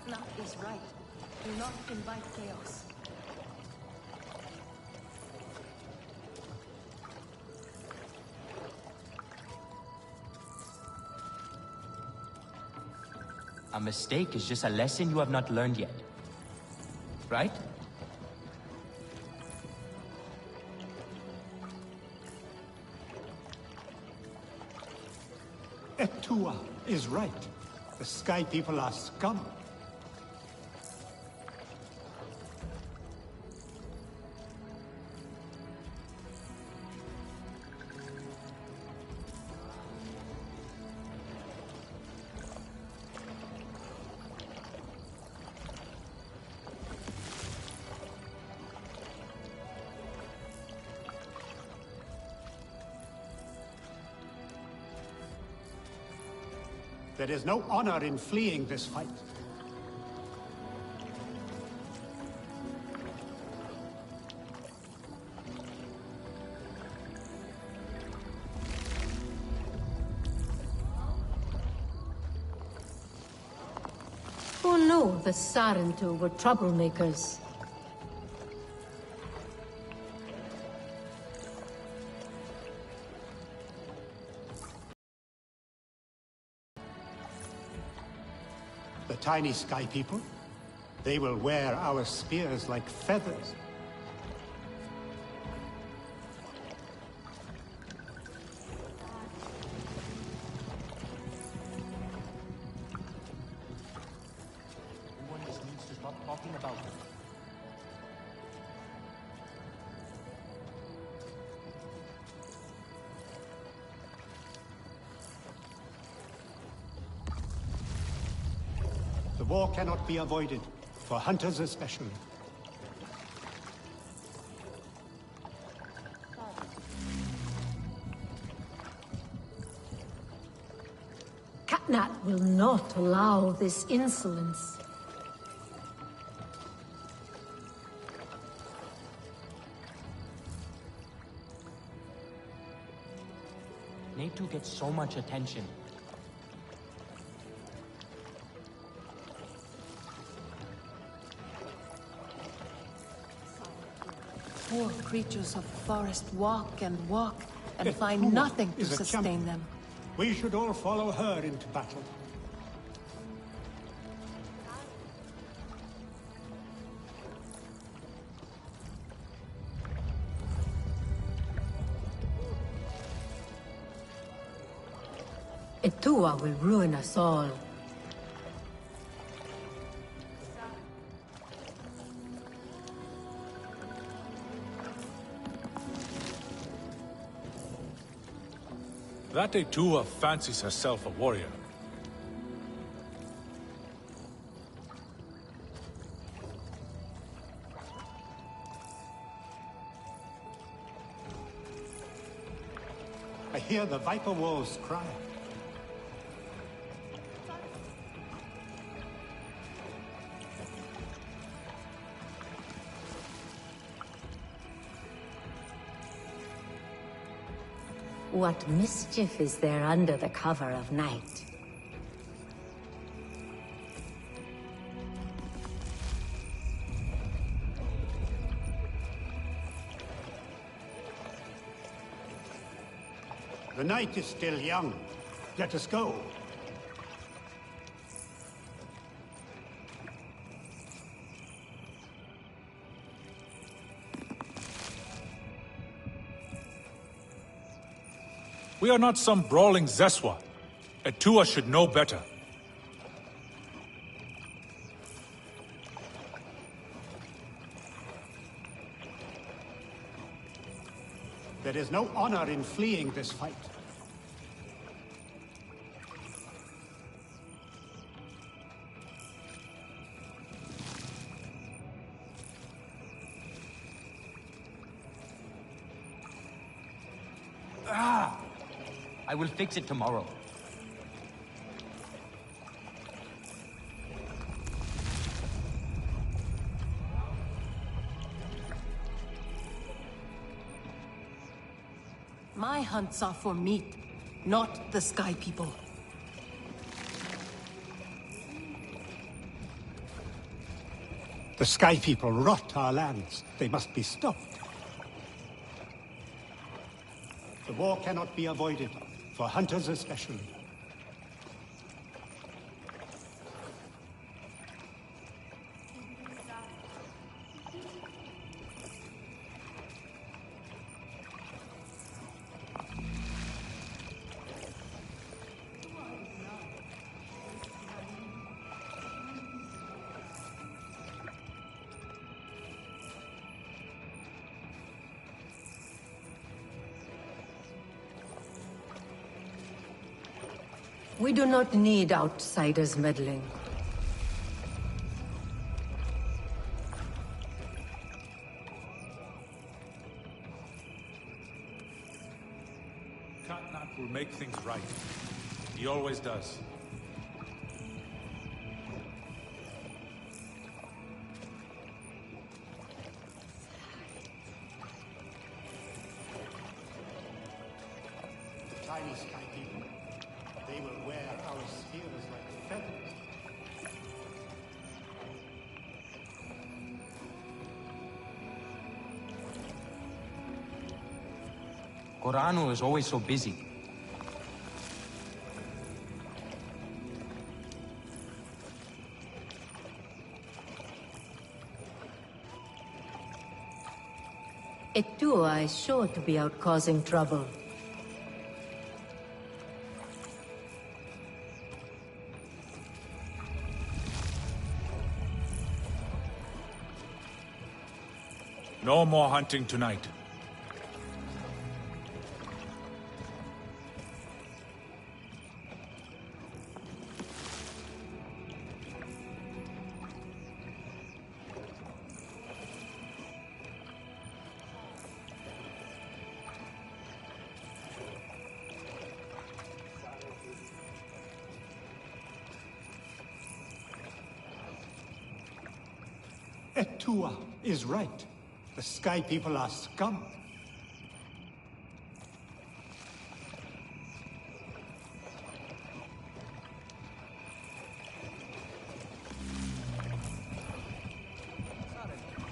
Katnap is right. Do not invite chaos. A mistake is just a lesson you have not learned yet. Right? Etua is right. The Sky People are scum. There is no honor in fleeing this fight. Who knew the Sarentu were troublemakers? The tiny Sky People, they will wear our spears like feathers. Everyone just needs to stop talking about it. The war cannot be avoided, for hunters especially. Katnat will not allow this insolence. Natu gets so much attention. Poor creatures of the forest walk and walk and Etua find nothing to is a sustain champion. them. We should all follow her into battle. Etua will ruin us all. That Etua fancies herself a warrior. I hear the Viper Wolves cry. What mischief is there under the cover of night? The night is still young. Let us go. We are not some brawling Zeswa. Etua should know better. There is no honor in fleeing this fight. I will fix it tomorrow. My hunts are for meat, not the Sky People. The Sky People rot our lands. They must be stopped. The war cannot be avoided, for hunters especially. We do not need outsiders meddling. Katnat will make things right. He always does. The tiny Sky People. They will wear our spears like feathers. Koranu is always so busy. Etua is sure to be out causing trouble. No more hunting tonight. Etua is right. The Sky People are scum.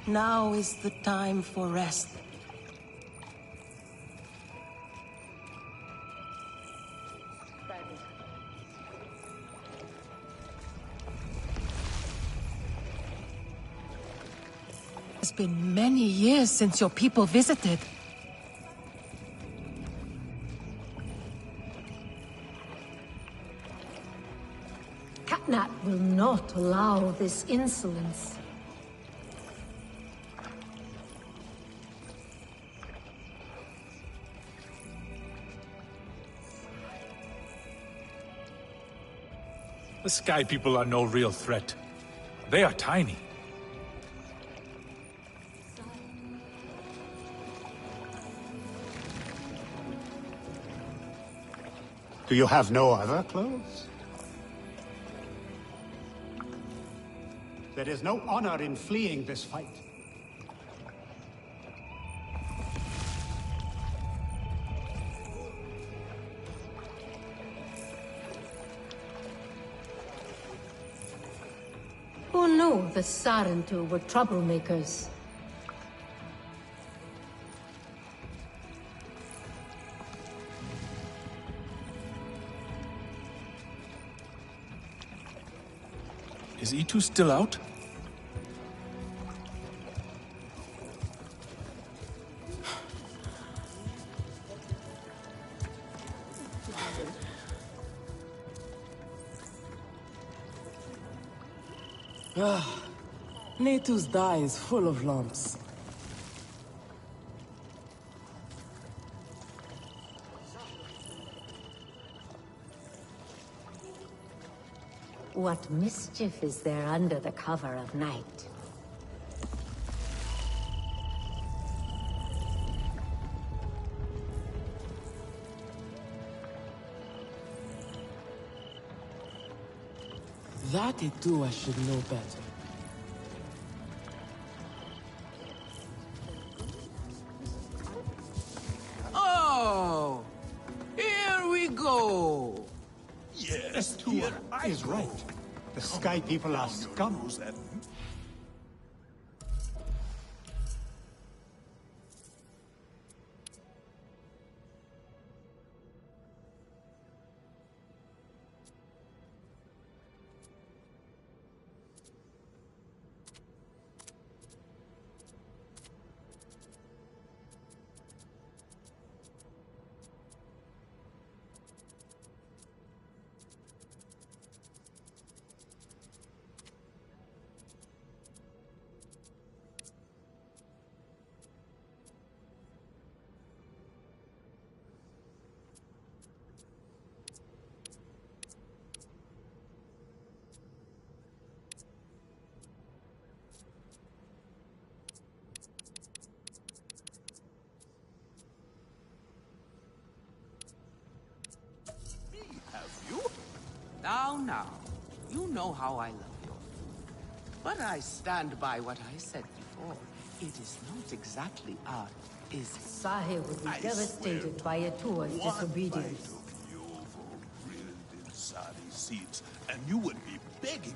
Now is the time for rest. It's been many years since your people visited. Katnat will not allow this insolence. The Sky People are no real threat. They are tiny. Do you have no other clothes? There is no honor in fleeing this fight. Who knew the Sarentu were troublemakers? Is E2 still out? Natu's dye is full of lumps. What mischief is there under the cover of night? That Etua should know better. Oh! Here we go! Etua is right. The Sky People are scum. Now, you know how I love you. But I stand by what I said before. It is not exactly art, is it? Sahib would be devastated by Atua's disobedience. You will grilled in sari seeds, and you would be begging.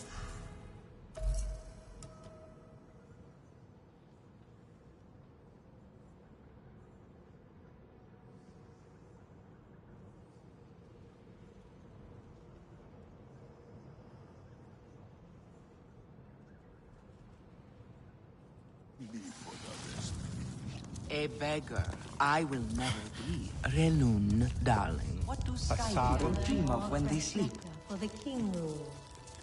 A beggar I will never be. Relun, darling. What do sky people dream of when they sleep? For the king rule.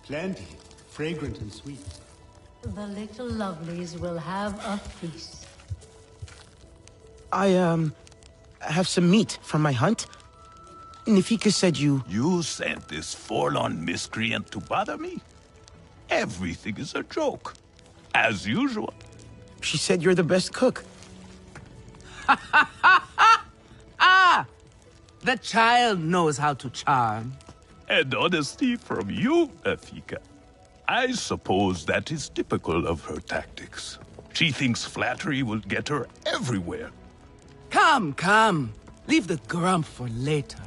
Plenty. Fragrant and sweet. The little lovelies will have a feast. I, have some meat from my hunt. Nifika said you... You sent this forlorn miscreant to bother me? Everything is a joke. As usual. She said you're the best cook. The child knows how to charm. And honesty from you, Nafika. I suppose that is typical of her tactics. She thinks flattery will get her everywhere. Come. Leave the grump for later.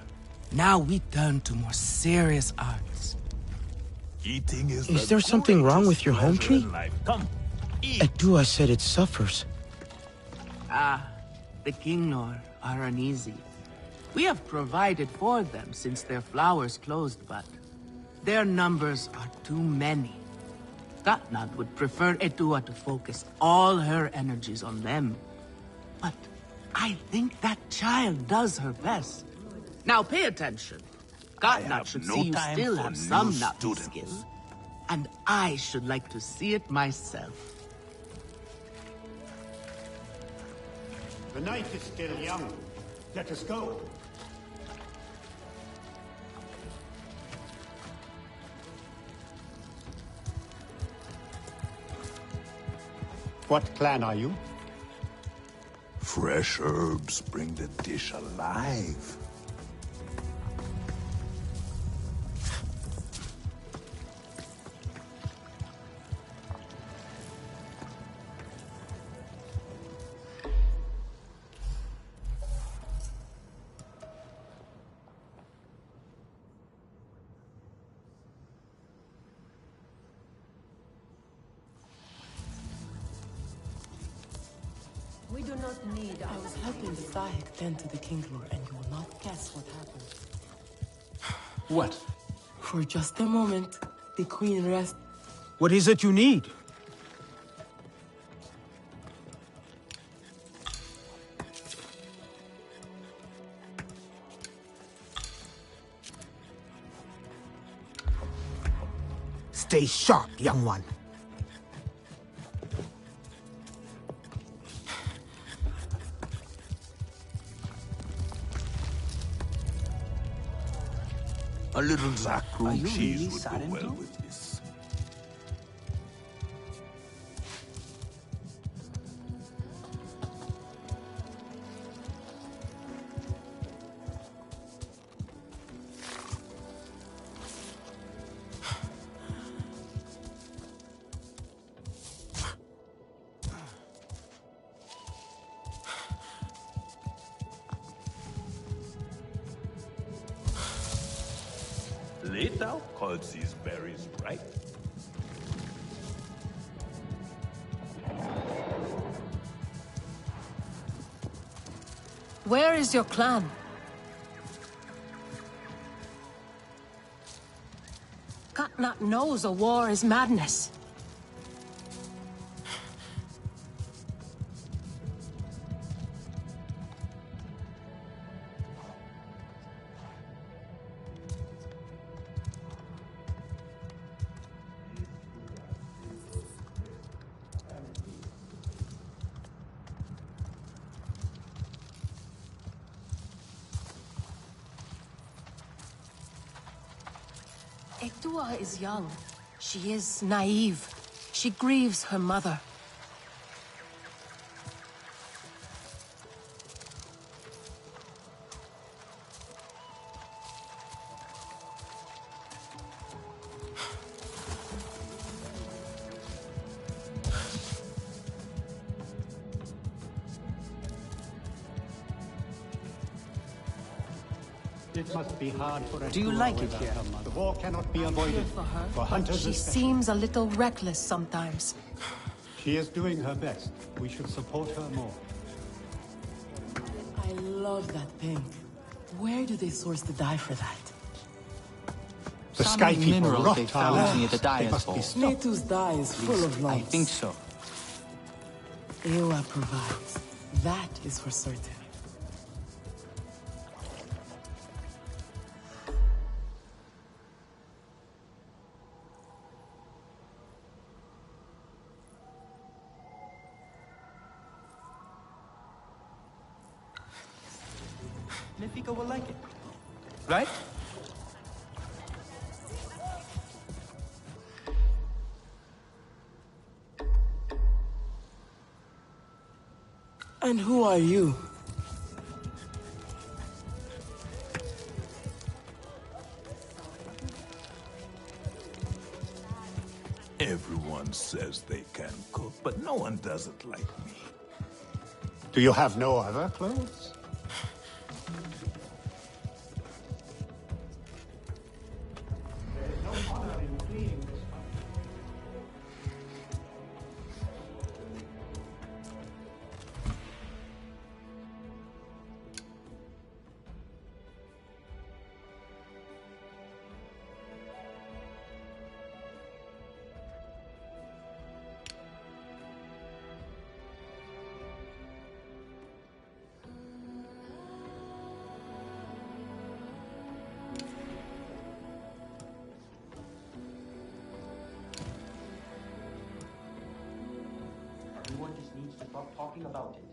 Now we turn to more serious arts. Eating is there something wrong with your home tree? Come, eat. Atua said it suffers. The Kingnor are uneasy. We have provided for them since their flowers closed, but their numbers are too many. Katnad would prefer Etua to focus all her energies on them. But I think that child does her best. Now pay attention. Katnad should see you still have some Nazi skill. And I should like to see it myself. The night is still young. Let us go. What clan are you? Fresh herbs bring the dish alive. We do not need I was helping Sahik tend to the Kinglor, and you will not guess what happened. What? For just a moment, the queen rests. What is it you need? Stay sharp, young one. A little Zakru you cheese really would go Sarentu? well with this. Late thou calls these berries bright. Where is your clan? Katnat knows a war is madness. Etua is young. She is naive. She grieves her mother. It must be hard for a Do you Tua like it without here? her mother. The war cannot be avoided. For her, For but hunters she especially. seems a little reckless sometimes. She is doing her best. We should support her more. I love that pink. Where do they source the dye for that? The Some Sky People mineral rot they our found land. near the They Dyer's must be Hall. stopped. Natu's dye is full of I lumps. think so. Ewa provides. That is for certain. Nefika will like it. Right? And who are you? Everyone says they can cook, but no one does it like me. Do you have no other clothes? Everyone just needs to stop talking about it.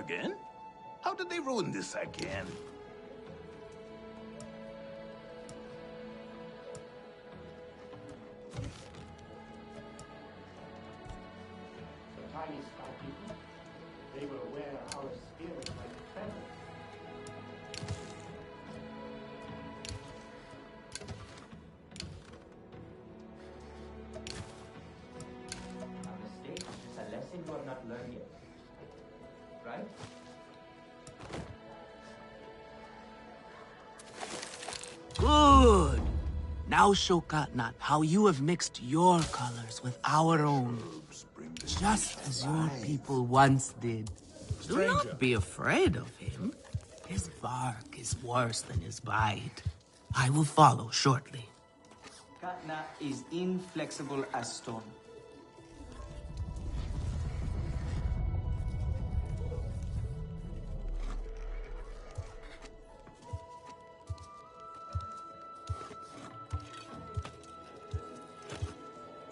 Again? How did they ruin this again? The tiny sky people, they will wear our spears like feathers. Our mistake is just a lesson you have not learned yet. Right? Good. Now show Katnat how you have mixed your colors with our own. Just as your people once did. Do not be afraid of him. His bark is worse than his bite. I will follow shortly. Katna is inflexible as stone.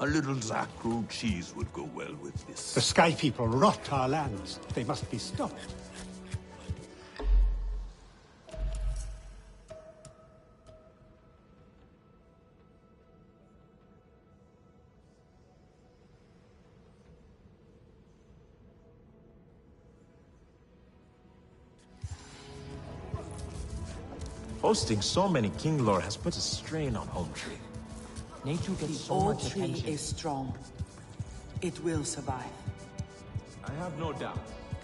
A little Zakru cheese would go well with The this. sky people rot our lands. They must be stopped. Hosting so many King Lore has put a strain on Home Tree. Nature gets so Old much tree attention. is strong. It will survive. I have no doubt,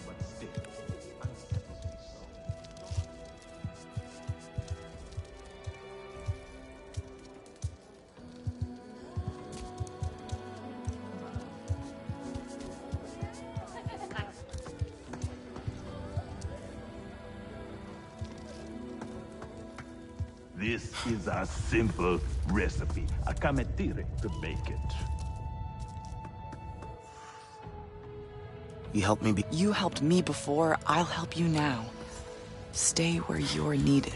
but still, unsettledly so. This is a simple recipe. A kametire to make it. You helped me before, I'll help you now. Stay where you're needed.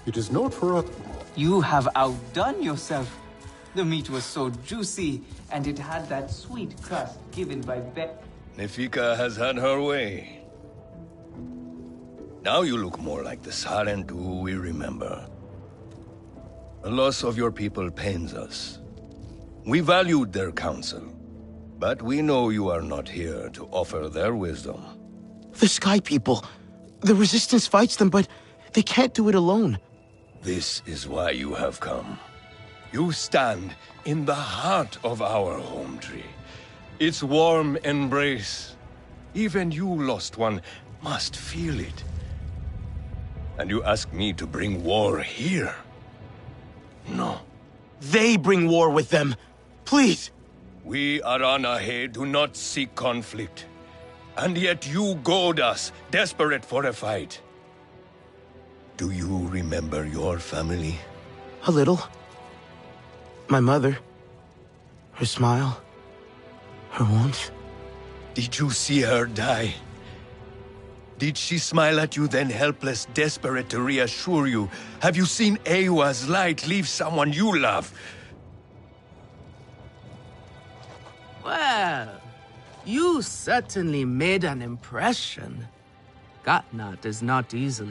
It is not for us. You have outdone yourself. The meat was so juicy, and it had that sweet crust given by Nefika has had her way. Now you look more like the Sarentu we remember. The loss of your people pains us. We valued their counsel, but we know you are not here to offer their wisdom. The Sky People. The Resistance fights them, but they can't do it alone. This is why you have come. You stand in the heart of our home tree. Its warm embrace. Even you, lost one, must feel it. And you ask me to bring war here? No. They bring war with them. Please. We Aranahe do not seek conflict. And yet you goad us, desperate for a fight. Do you remember your family? A little. My mother. Her smile. Her warmth. Did you see her die? Did she smile at you then, helpless, desperate to reassure you? Have you seen Ewa's light leave someone you love? Well, you certainly made an impression. Katnat is not easily